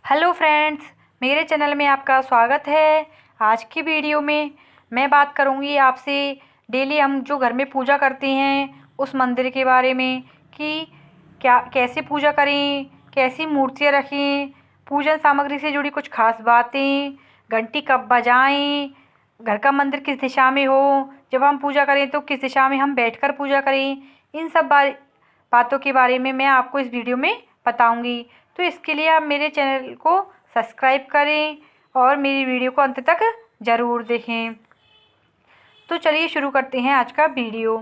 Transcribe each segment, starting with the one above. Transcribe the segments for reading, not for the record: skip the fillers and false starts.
Hello friends, मेरे channel में आपका स्वागत है। आज की वीडियो में मैं बात करूंगी आपसे डेली हम जो घर में पूजा करते हैं उस मंदिर के बारे में कि क्या कैसे पूजा करें, कैसी मूर्तियां रखें, पूजन सामग्री से जुड़ी कुछ खास बातें, घंटी कब बजाएं, घर का मंदिर किस दिशा में हो, जब हम पूजा करें तो किस दिशा में हम बैठकर पूजा करें। इन सब बातों के बारे में मैं आपको इस वीडियो में बताऊंगी। तो इसके लिए आप मेरे चैनल को सब्सक्राइब करें और मेरी वीडियो को अंत तक ज़रूर देखें। तो चलिए शुरू करते हैं आज का वीडियो।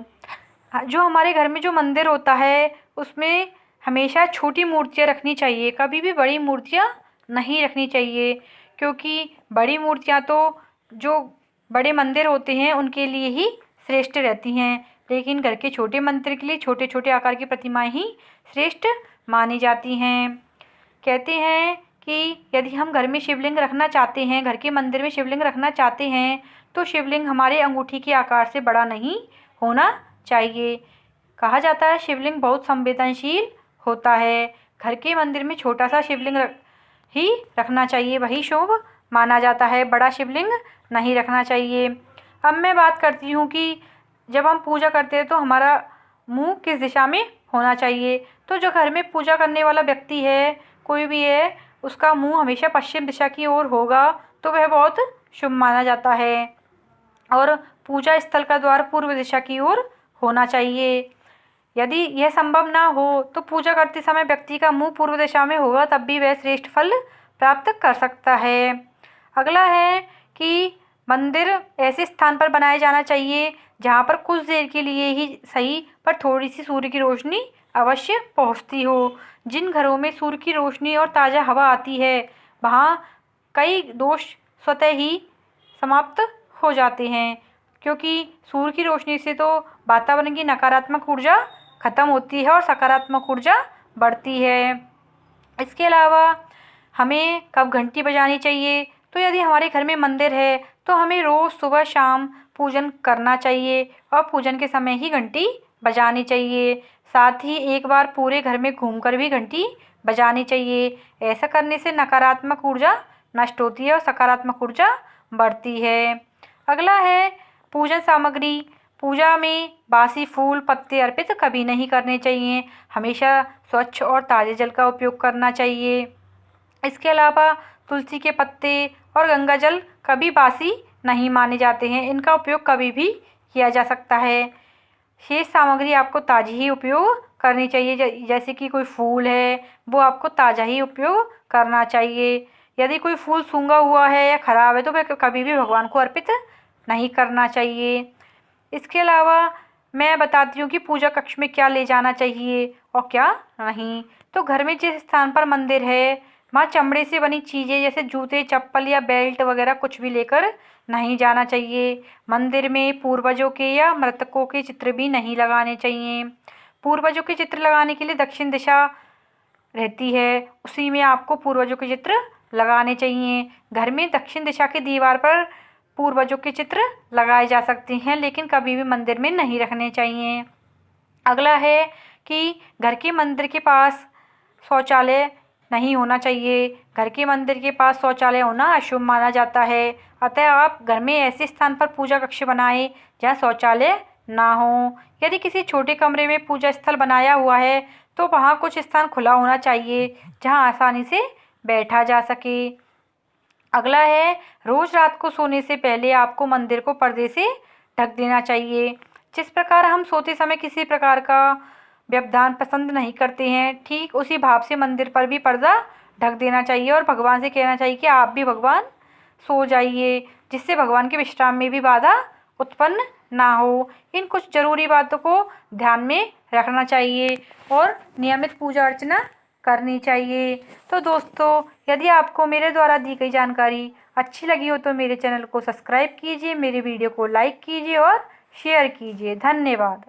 जो हमारे घर में जो मंदिर होता है उसमें हमेशा छोटी मूर्तियाँ रखनी चाहिए, कभी भी बड़ी मूर्तियाँ नहीं रखनी चाहिए, क्योंकि बड़ी मूर्तियाँ तो जो बड़े मंदिर होते हैं उनके लिए ही श्रेष्ठ रहती हैं, लेकिन घर के छोटे मंदिर के लिए छोटे छोटे आकार की प्रतिमाएं ही श्रेष्ठ मानी जाती हैं। कहते हैं कि यदि हम घर में शिवलिंग रखना चाहते हैं, घर के मंदिर में शिवलिंग रखना चाहते हैं, तो शिवलिंग हमारे अंगूठी के आकार से बड़ा नहीं होना चाहिए। कहा जाता है शिवलिंग बहुत संवेदनशील होता है। घर के मंदिर में छोटा सा शिवलिंग ही रखना चाहिए, वही शुभ माना जाता है, बड़ा शिवलिंग नहीं रखना चाहिए। अब मैं बात करती हूँ कि जब हम पूजा करते हैं तो हमारा मुंह किस दिशा में होना चाहिए। तो जो घर में पूजा करने वाला व्यक्ति है, कोई भी है, उसका मुंह हमेशा पश्चिम दिशा की ओर होगा तो वह बहुत शुभ माना जाता है। और पूजा स्थल का द्वार पूर्व दिशा की ओर होना चाहिए। यदि यह संभव ना हो तो पूजा करते समय व्यक्ति का मुंह पूर्व दिशा में होगा, तब भी वह श्रेष्ठ फल प्राप्त कर सकता है। अगला है कि मंदिर ऐसे स्थान पर बनाया जाना चाहिए जहाँ पर कुछ देर के लिए ही सही पर थोड़ी सी सूर्य की रोशनी अवश्य पहुँचती हो। जिन घरों में सूर्य की रोशनी और ताज़ा हवा आती है वहाँ कई दोष स्वतः ही समाप्त हो जाते हैं, क्योंकि सूर्य की रोशनी से तो वातावरण की नकारात्मक ऊर्जा खत्म होती है और सकारात्मक ऊर्जा बढ़ती है। इसके अलावा हमें कब घंटी बजानी चाहिए, तो यदि हमारे घर में मंदिर है तो हमें रोज़ सुबह शाम पूजन करना चाहिए और पूजन के समय ही घंटी बजानी चाहिए। साथ ही एक बार पूरे घर में घूमकर भी घंटी बजानी चाहिए। ऐसा करने से नकारात्मक ऊर्जा नष्ट होती है और सकारात्मक ऊर्जा बढ़ती है। अगला है पूजन सामग्री। पूजा में बासी फूल पत्ते अर्पित कभी नहीं करने चाहिए, हमेशा स्वच्छ और ताज़े जल का उपयोग करना चाहिए। इसके अलावा तुलसी के पत्ते और गंगा जल कभी बासी नहीं माने जाते हैं, इनका उपयोग कभी भी किया जा सकता है। शेष सामग्री आपको ताज़ी ही उपयोग करनी चाहिए, जैसे कि कोई फूल है वो आपको ताज़ा ही उपयोग करना चाहिए। यदि कोई फूल सूंघा हुआ है या खराब है तो वह कभी भी भगवान को अर्पित नहीं करना चाहिए। इसके अलावा मैं बताती हूँ कि पूजा कक्ष में क्या ले जाना चाहिए और क्या नहीं। तो घर में जिस स्थान पर मंदिर है वहाँ चमड़े से बनी चीज़ें जैसे जूते चप्पल या बेल्ट वगैरह कुछ भी लेकर नहीं जाना चाहिए। मंदिर में पूर्वजों के या मृतकों के चित्र भी नहीं लगाने चाहिए। पूर्वजों के चित्र लगाने के लिए दक्षिण दिशा रहती है, उसी में आपको पूर्वजों के चित्र लगाने चाहिए। घर में दक्षिण दिशा की दीवार पर पूर्वजों के चित्र लगाए जा सकते हैं, लेकिन कभी भी मंदिर में नहीं रखने चाहिए। अगला है कि घर के मंदिर के पास शौचालय नहीं होना चाहिए। घर के मंदिर के पास शौचालय होना अशुभ माना जाता है, अतः आप घर में ऐसे स्थान पर पूजा कक्ष बनाएं जहाँ शौचालय ना हो। यदि किसी छोटे कमरे में पूजा स्थल बनाया हुआ है तो वहाँ कुछ स्थान खुला होना चाहिए जहाँ आसानी से बैठा जा सके। अगला है रोज रात को सोने से पहले आपको मंदिर को पर्दे से ढक देना चाहिए। जिस प्रकार हम सोते समय किसी प्रकार का व्यवधान पसंद नहीं करते हैं, ठीक उसी भाव से मंदिर पर भी पर्दा ढक देना चाहिए और भगवान से कहना चाहिए कि आप भी भगवान सो जाइए, जिससे भगवान के विश्राम में भी बाधा उत्पन्न ना हो। इन कुछ जरूरी बातों को ध्यान में रखना चाहिए और नियमित पूजा अर्चना करनी चाहिए। तो दोस्तों, यदि आपको मेरे द्वारा दी गई जानकारी अच्छी लगी हो तो मेरे चैनल को सब्सक्राइब कीजिए, मेरे वीडियो को लाइक कीजिए और शेयर कीजिए। धन्यवाद।